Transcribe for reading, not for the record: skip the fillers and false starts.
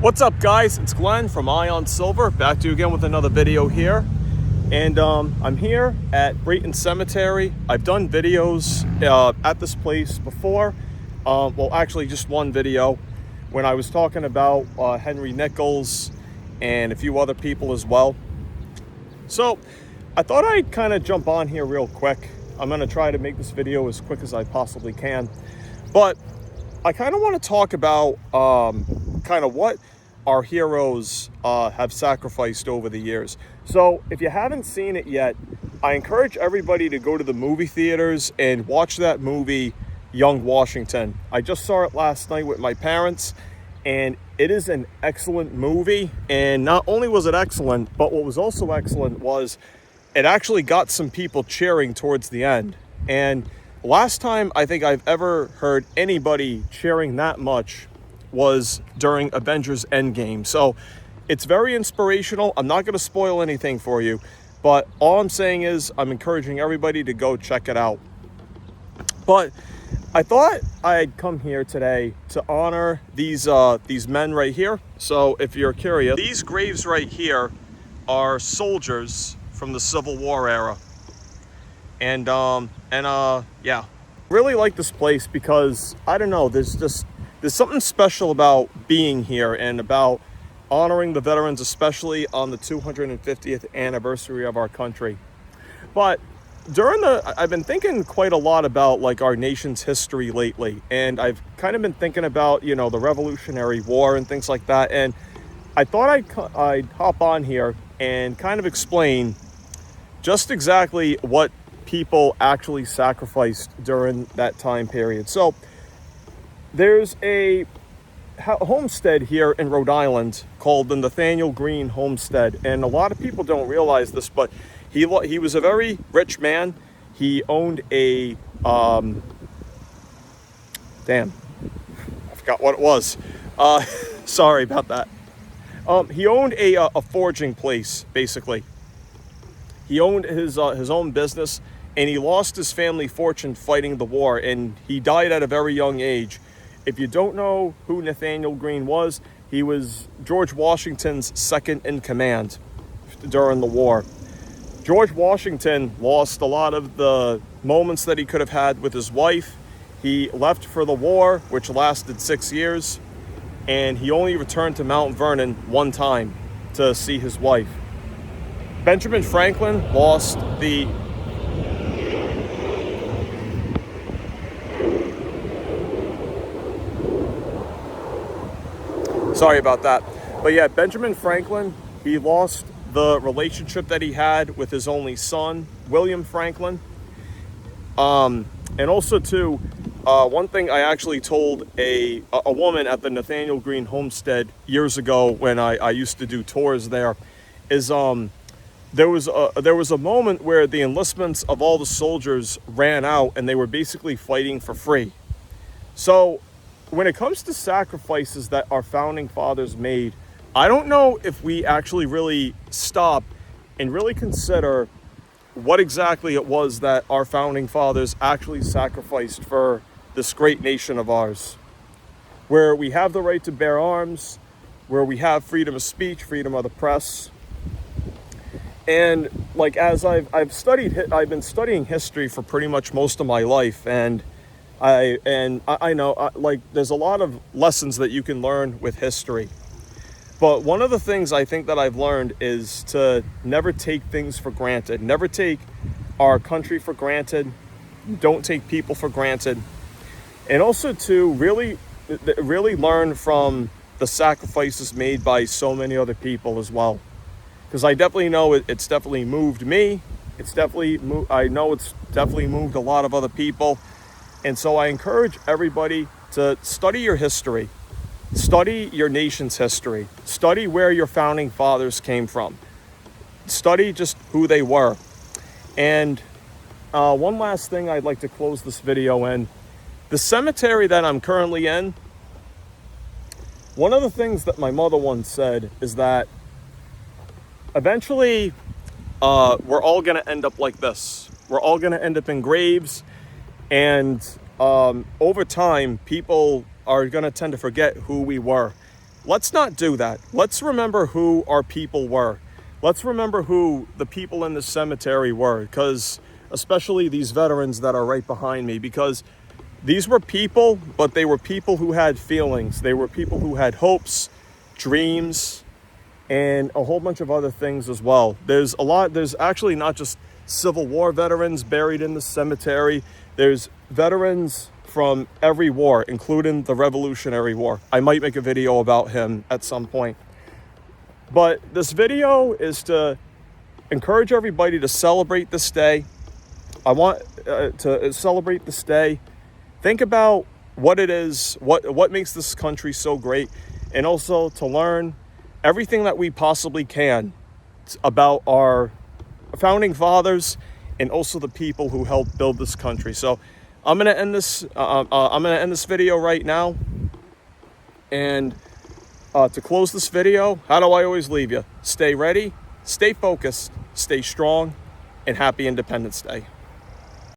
What's up, guys? It's Glenn from Ion Silver, back to you again with another video here. And I'm here at Brayton Cemetery. I've done videos at this place before. Well, actually just one video when I was talking about Henry Nichols and a few other people as well. So I thought I'd kind of jump on here real quick. I'm going to try to make this video as quick as I possibly can. But I kind of want to talk about kind of what our heroes have sacrificed over the years. So if you haven't seen it yet, I encourage everybody to go to the movie theaters and watch that movie, Young Washington. I just saw it last night with my parents, and it is an excellent movie. And not only was it excellent, but what was also excellent was it actually got some people cheering towards the end. And last time I think I've ever heard anybody cheering that much was during Avengers Endgame. So it's very inspirational. I'm not going to spoil anything for you, but all I'm saying is I'm encouraging everybody to go check it out. But I thought I'd come here today to honor these men right here. So if you're curious, these graves right here are soldiers from the Civil War era. And yeah, really like this place because I don't know, there's something special about being here and about honoring the veterans, especially on the 250th anniversary of our country. But I've been thinking quite a lot about like our nation's history lately, and I've kind of been thinking about, you know, the Revolutionary War and things like that. And I thought I'd hop on here and kind of explain just exactly what people actually sacrificed during that time period. So there's a homestead here in Rhode Island called the Nathaniel Greene Homestead, and a lot of people don't realize this, but he was a very rich man. He owned a damn, I forgot what it was. Sorry about that. He owned a forging place, basically. He owned his own business, and he lost his family fortune fighting the war, and he died at a very young age. If you don't know who Nathaniel Greene was, he was George Washington's second in command during the war. George Washington lost a lot of the moments that he could have had with his wife. He left for the war, which lasted 6 years, and he only returned to Mount Vernon one time to see his wife. Benjamin Franklin lost the Sorry about that. But yeah, Benjamin Franklin, he lost the relationship that he had with his only son, William Franklin. And also too, one thing I actually told a woman at the Nathaniel Greene Homestead years ago when I used to do tours there is there was a moment where the enlistments of all the soldiers ran out and they were basically fighting for free. So when it comes to sacrifices that our founding fathers made, I don't know if we actually really stop and really consider what exactly it was that our founding fathers actually sacrificed for this great nation of ours, where we have the right to bear arms, where we have freedom of speech, freedom of the press. And like as I've been studying history for pretty much most of my life, and I know like there's a lot of lessons that you can learn with history. But one of the things I think that I've learned is to never take things for granted. Never take our country for granted. Don't take people for granted. And also to really learn from the sacrifices made by so many other people as well. Because I definitely know it's definitely moved me. I know it's definitely moved a lot of other people. And so I encourage everybody to study your history. Study your nation's history. Study where your founding fathers came from. Study just who they were. And one last thing I'd like to close this video in. The cemetery that I'm currently in, one of the things that my mother once said is that eventually we're all going to end up like this. We're all going to end up in graves. And over time, people are going to tend to forget who we were. let's not do that. Let's remember who our people were. Let's remember who the people in the cemetery were, because especially these veterans that are right behind me, because these were people, but they were people who had feelings. They were people who had hopes, dreams, and a whole bunch of other things as well. There's actually not just Civil War veterans buried in the cemetery. There's veterans from every war, including the Revolutionary War. I might make a video about him at some point. But this video is to encourage everybody to celebrate this day. I want to celebrate this day. Think about what it is, what makes this country so great, and also to learn everything that we possibly can about our founding fathers and also the people who helped build this country. So I'm gonna end this. I'm gonna end this video right now. And to close this video, how do I always leave you? Stay ready, stay focused, stay strong, and happy Independence Day.